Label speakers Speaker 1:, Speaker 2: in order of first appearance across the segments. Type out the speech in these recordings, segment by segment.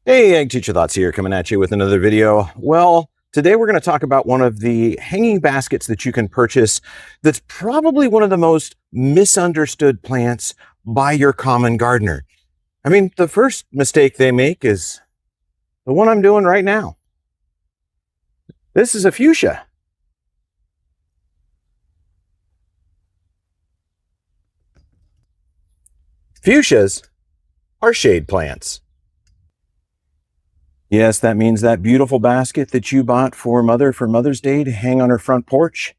Speaker 1: Hey, Ag Teacher Thoughts here, coming at you with another video. Well, today we're going to talk about one of the hanging baskets that you can purchase that's probably one of the most misunderstood plants by your common gardener. I mean, the first mistake they make is the one I'm doing right now. This is a fuchsia. Fuchsias are shade plants. Yes, that means that beautiful basket that you bought for Mother's Day to hang on her front porch.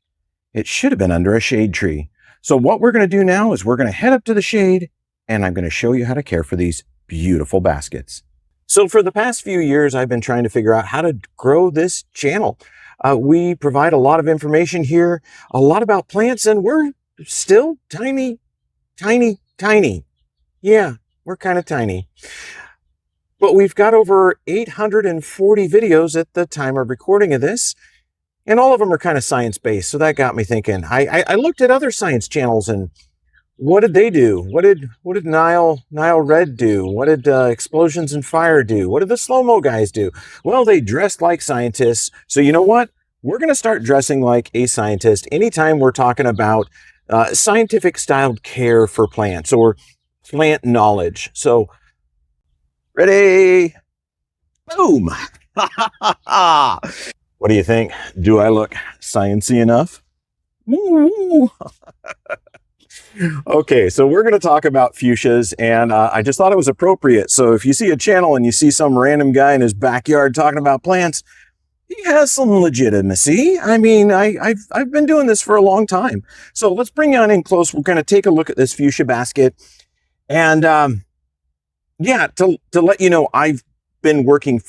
Speaker 1: It should have been under a shade tree. So what we're going to do now is we're going to head up to the shade and I'm going to show you how to care for these beautiful baskets. So for the past few years, I've been trying to figure out how to grow this channel. We provide a lot of information here, a lot about plants, and we're still tiny. Yeah, we're kind of tiny. But we've got over 840 videos at the time of recording of this. And all of them are kind of science-based, so that got me thinking. I looked at other science channels, and what did they do? What did Nile Red do? What did Explosions in Fire do? What did the slow-mo guys do? Well, they dressed like scientists. So you know what? We're going to start dressing like a scientist anytime we're talking about scientific-styled care for plants or plant knowledge. So, ready? Boom! What do you think? Do I look sciencey enough? Okay, so we're going to talk about fuchsias, and I just thought it was appropriate. So if you see a channel and you see some random guy in his backyard talking about plants, he has some legitimacy. I mean, I've been doing this for a long time. So let's bring you on in close. We're going to take a look at this fuchsia basket, and yeah, to let you know, I've been working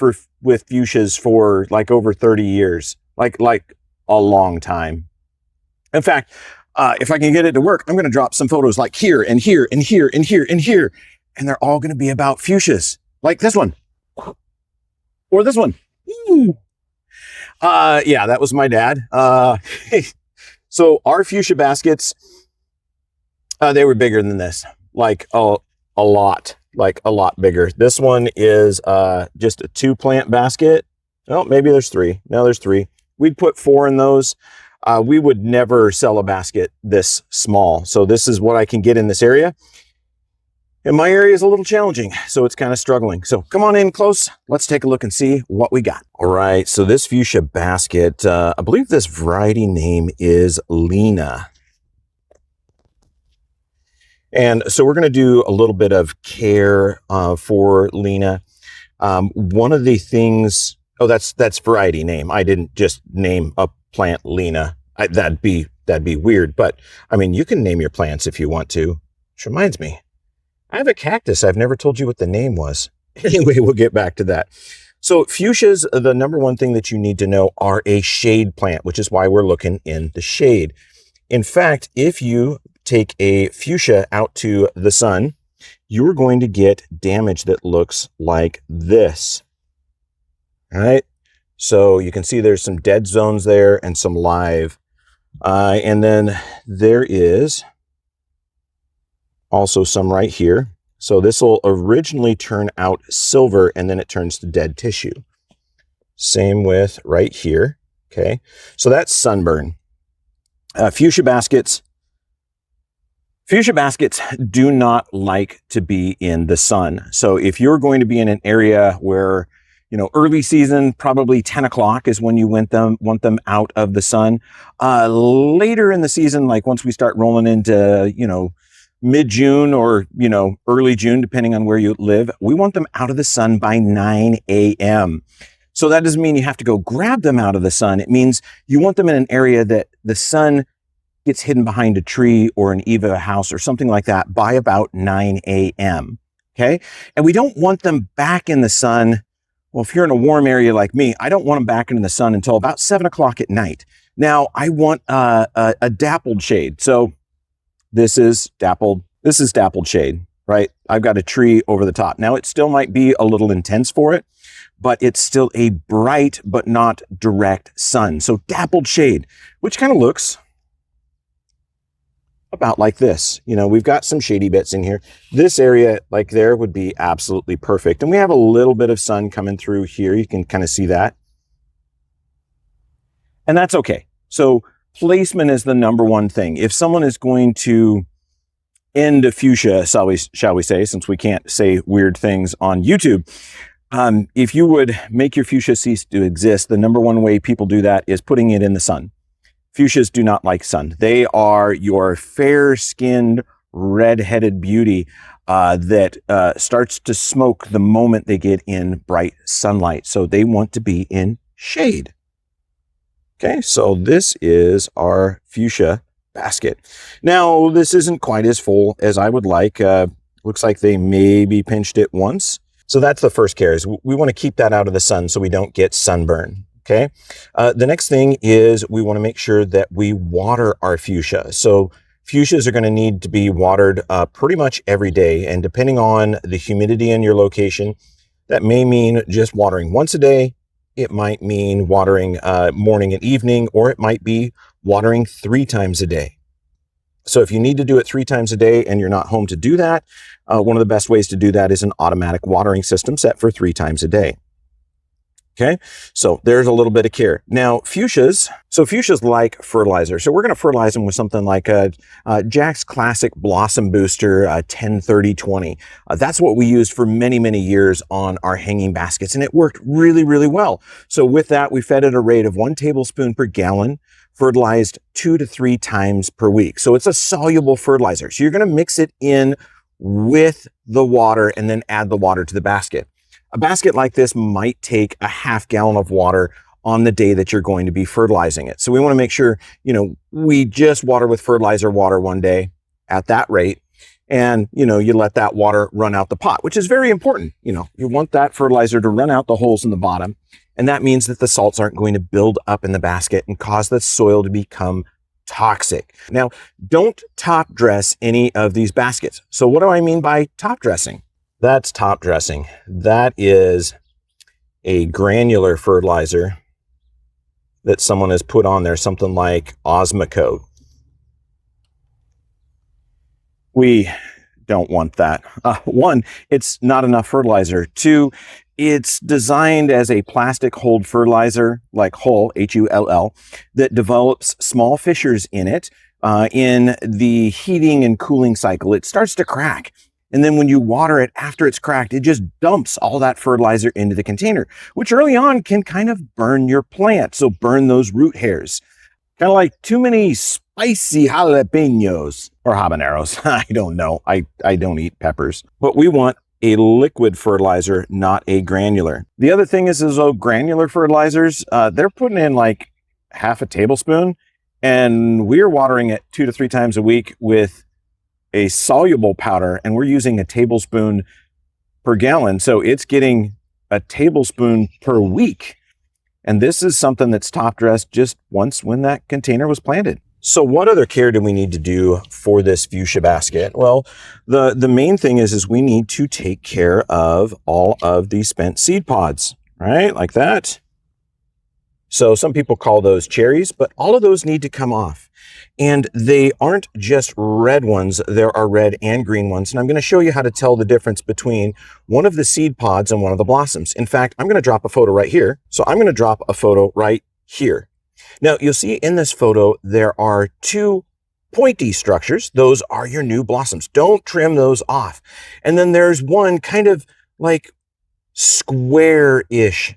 Speaker 1: with fuchsias for like over 30 years, like a long time. In fact, if I can get it to work, I'm going to drop some photos like here and here and here and here and here, and they're all going to be about fuchsias, like this one or this one. Yeah, that was my dad. So our fuchsia baskets, they were bigger than this, like a lot bigger. This one is just a 2-plant basket. Oh, maybe there's 3. No, there's 3. We'd put 4 in those. We would never sell a basket this small. So this is what I can get in this area. And my area is a little challenging, so it's kind of struggling. So come on in close. Let's take a look and see what we got. All right, so this fuchsia basket, I believe this variety name is Lena. And so we're going to do a little bit of care for Lena. One of the things, oh, that's variety name. I didn't just name a plant Lena. That'd be weird. But I mean, you can name your plants if you want to. Which reminds me, I have a cactus. I've never told you what the name was. Anyway, we'll get back to that. So fuchsias, the number one thing that you need to know, are a shade plant, which is why we're looking in the shade. In fact, if you take a fuchsia out to the sun, you're going to get damage that looks like this. All right. So you can see there's some dead zones there and some live. And then there is also some right here. So this will originally turn out silver and then it turns to dead tissue. Same with right here. Okay. So that's sunburn. Fuchsia baskets do not like to be in the sun. So if you're going to be in an area where, you know, early season, probably 10 o'clock is when you want them out of the sun. Later in the season, like once we start rolling into, you know, mid-June or, you know, early June, depending on where you live, we want them out of the sun by 9 a.m. So that doesn't mean you have to go grab them out of the sun. It means you want them in an area that the sun gets hidden behind a tree or an eave of a house or something like that by about 9 a.m. Okay. And we don't want them back in the sun. Well, if you're in a warm area like me, I don't want them back in the sun until about 7 o'clock at night. Now I want a dappled shade. So this is dappled shade, right? I've got a tree over the top. Now it still might be a little intense for it, but it's still a bright but not direct sun. So dappled shade, which kind of looks about like this. You know, we've got some shady bits in here. This area like there would be absolutely perfect. And we have a little bit of sun coming through here. You can kind of see that. And that's okay. So placement is the number one thing. If someone is going to end a fuchsia, shall we say, since we can't say weird things on YouTube, if you would make your fuchsia cease to exist, the number one way people do that is putting it in the sun. Fuchsias do not like sun. They are your fair-skinned, red-headed beauty that starts to smoke the moment they get in bright sunlight. So they want to be in shade. Okay, so this is our Fuchsia Basket. Now, this isn't quite as full as I would like. Looks like they maybe pinched it once. So that's the first care, is we want to keep that out of the sun so we don't get sunburn. Okay. The next thing is we want to make sure that we water our fuchsia. So fuchsias are going to need to be watered pretty much every day. And depending on the humidity in your location, that may mean just watering once a day. It might mean watering morning and evening, or it might be watering 3 times a day. So if you need to do it 3 times a day and you're not home to do that, one of the best ways to do that is an automatic watering system set for 3 times a day. Okay, so there's a little bit of care. Now, fuchsias like fertilizer. So we're going to fertilize them with something like Jack's Classic Blossom Booster 10-30-20. That's what we used for many, many years on our hanging baskets, and it worked really, really well. So with that, we fed at a rate of 1 tablespoon per gallon, fertilized 2 to 3 times per week. So it's a soluble fertilizer. So you're going to mix it in with the water and then add the water to the basket. A basket like this might take a half gallon of water on the day that you're going to be fertilizing it. So we want to make sure, we just water with fertilizer water one day at that rate. And, you let that water run out the pot, which is very important. You want that fertilizer to run out the holes in the bottom. And that means that the salts aren't going to build up in the basket and cause the soil to become toxic. Now, don't top dress any of these baskets. So what do I mean by top dressing? That's top dressing. That is a granular fertilizer that someone has put on there, something like Osmocote. We don't want that. 1, it's not enough fertilizer. 2, it's designed as a plastic hulled fertilizer, like Hull, Hull, that develops small fissures in it. In the heating and cooling cycle, it starts to crack. And then when you water it after it's cracked, it just dumps all that fertilizer into the container, which early on can kind of burn your plant. So burn those root hairs. Kind of like too many spicy jalapenos or habaneros. I don't know. I don't eat peppers. But we want a liquid fertilizer, not a granular. The other thing is those granular fertilizers, they're putting in like half a tablespoon. And we're watering it 2 to 3 times a week with a soluble powder, and we're using a tablespoon per gallon. So it's getting a tablespoon per week. And this is something that's top dressed just once when that container was planted. So what other care do we need to do for this fuchsia basket? Well, the main thing is we need to take care of all of the spent seed pods, right? Like that. So some people call those cherries, but all of those need to come off. And they aren't just red ones, there are red and green ones. And I'm going to show you how to tell the difference between one of the seed pods and one of the blossoms. In fact, I'm going to drop a photo right here. So I'm going to drop a photo right here. Now you'll see in this photo, there are 2 pointy structures. Those are your new blossoms. Don't trim those off. And then there's one kind of like square-ish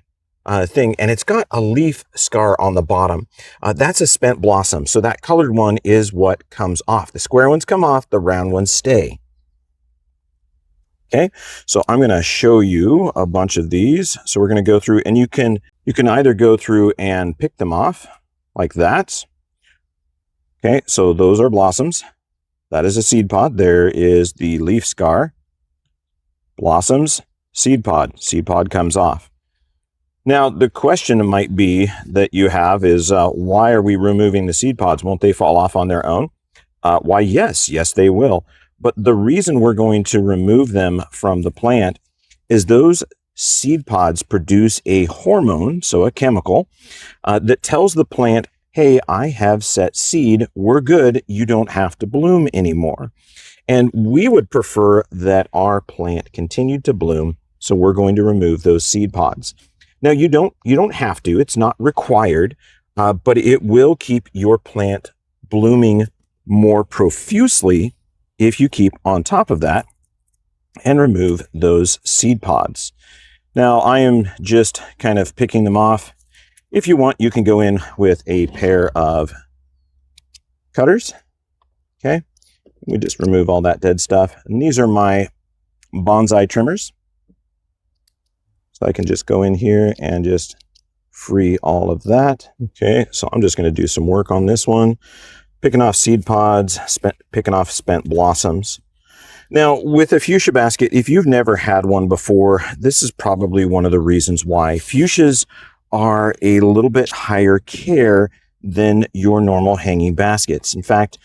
Speaker 1: thing, and it's got a leaf scar on the bottom. That's a spent blossom. So that colored one is what comes off. The square ones come off, the round ones stay. Okay, so I'm going to show you a bunch of these. So we're going to go through, and you can either go through and pick them off like that. Okay, so those are blossoms. That is a seed pod. There is the leaf scar. Blossoms, seed pod. Seed pod comes off. Now, the question might be that you have is, why are we removing the seed pods? Won't they fall off on their own? Why, yes, they will. But the reason we're going to remove them from the plant is those seed pods produce a hormone, so a chemical, that tells the plant, hey, I have set seed, we're good, you don't have to bloom anymore. And we would prefer that our plant continued to bloom, so we're going to remove those seed pods. Now, you don't have to, it's not required, but it will keep your plant blooming more profusely if you keep on top of that and remove those seed pods. Now, I am just kind of picking them off. If you want, you can go in with a pair of cutters. Okay, we just remove all that dead stuff. And these are my bonsai trimmers. So I can just go in here and just free all of that. Okay, so I'm just going to do some work on this one. Picking off seed pods, picking off spent blossoms. Now, with a fuchsia basket, if you've never had one before, this is probably one of the reasons why. Fuchsias are a little bit higher care than your normal hanging baskets. In fact,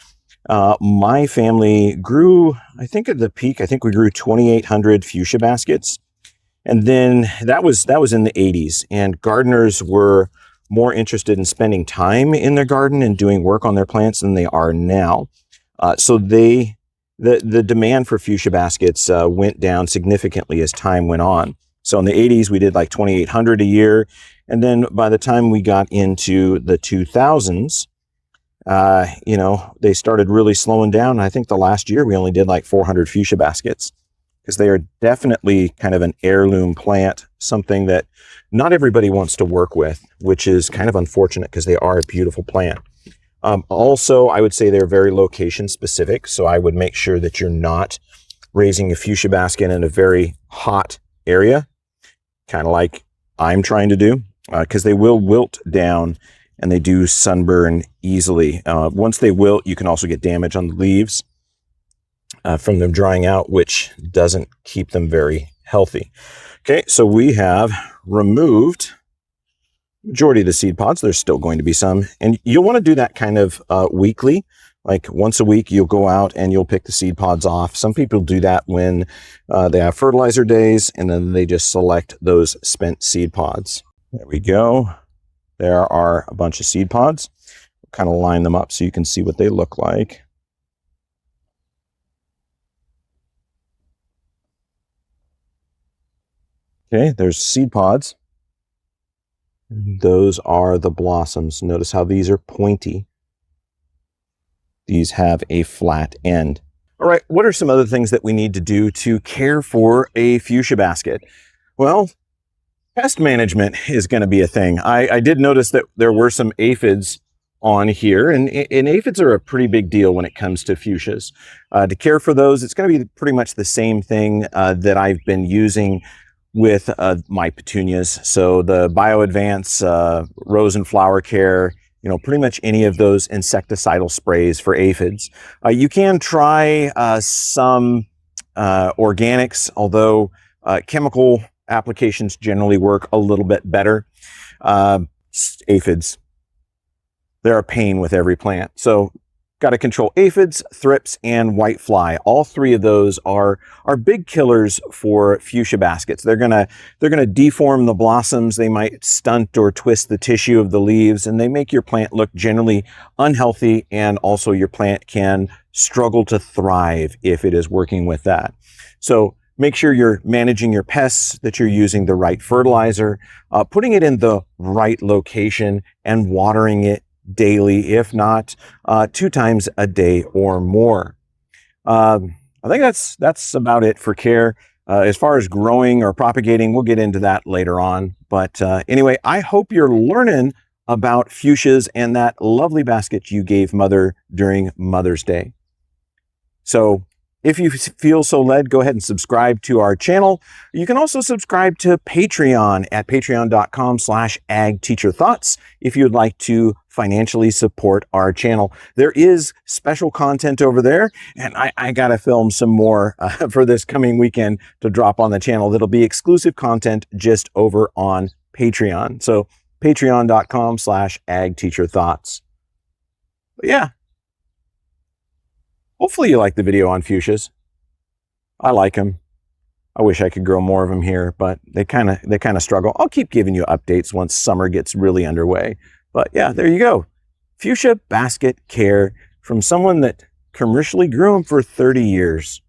Speaker 1: my family grew, I think at the peak, I think we grew 2,800 fuchsia baskets. And then that was in the 80s, and gardeners were more interested in spending time in their garden and doing work on their plants than they are now. So the demand for fuchsia baskets went down significantly as time went on. So in the 80s, we did like 2,800 a year. And then by the time we got into the 2000s, they started really slowing down. I think the last year we only did like 400 fuchsia baskets, because they are definitely kind of an heirloom plant, something that not everybody wants to work with, which is kind of unfortunate because they are a beautiful plant. Also, I would say they're very location specific. So I would make sure that you're not raising a fuchsia basket in a very hot area, kind of like I'm trying to do, because they will wilt down and they do sunburn easily. Once they wilt, you can also get damage on the leaves from them drying out, which doesn't keep them very healthy. Okay, so we have removed majority of the seed pods. There's still going to be some, and you'll want to do that kind of weekly. Like once a week, you'll go out and you'll pick the seed pods off. Some people do that when they have fertilizer days, and then they just select those spent seed pods. There we go. There are a bunch of seed pods. Kind of line them up so you can see what they look like. Okay, there's seed pods. Those are the blossoms. Notice how these are pointy. These have a flat end. All right, what are some other things that we need to do to care for a fuchsia basket? Well, pest management is going to be a thing. I did notice that there were some aphids on here, and aphids are a pretty big deal when it comes to fuchsias. To care for those, it's going to be pretty much the same thing that I've been using with my petunias. So the BioAdvance rose and flower care, pretty much any of those insecticidal sprays for aphids. You can try some organics, although chemical applications generally work a little bit better. Aphids, they're a pain with every plant. So got to control aphids, thrips, and whitefly. All three of those are big killers for fuchsia baskets. They're gonna deform the blossoms. They might stunt or twist the tissue of the leaves, and they make your plant look generally unhealthy. And also, your plant can struggle to thrive if it is working with that. So make sure you're managing your pests, that you're using the right fertilizer, putting it in the right location, and watering it daily, if not 2 times a day or more. I think that's about it for care. As far as growing or propagating, we'll get into that later on. But anyway, I hope you're learning about fuchsias and that lovely basket you gave Mother during Mother's Day. So if you feel so led, go ahead and subscribe to our channel. You can also subscribe to Patreon at patreon.com/agteacherthoughts if you'd like to financially support our channel. There is special content over there, and I got to film some more for this coming weekend to drop on the channel. That'll be exclusive content just over on Patreon. So patreon.com/agteacherthoughts. But yeah. Hopefully you like the video on fuchsias. I like them. I wish I could grow more of them here, but they kind of struggle. I'll keep giving you updates once summer gets really underway. But yeah, there you go. Fuchsia Basket Care from someone that commercially grew them for 30 years.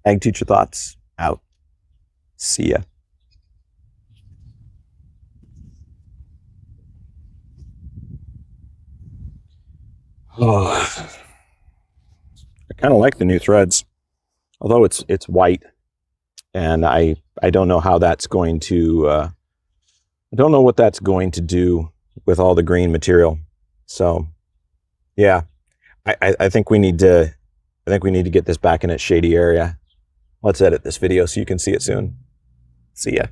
Speaker 1: Ag Teacher Thoughts out. See ya. Oh, I kind of like the new threads, although it's white, and I don't know how that's going to. I don't know what that's going to do with all the green material. So, yeah, I think we need to. I think we need to get this back in its shady area. Let's edit this video so you can see it soon. See ya.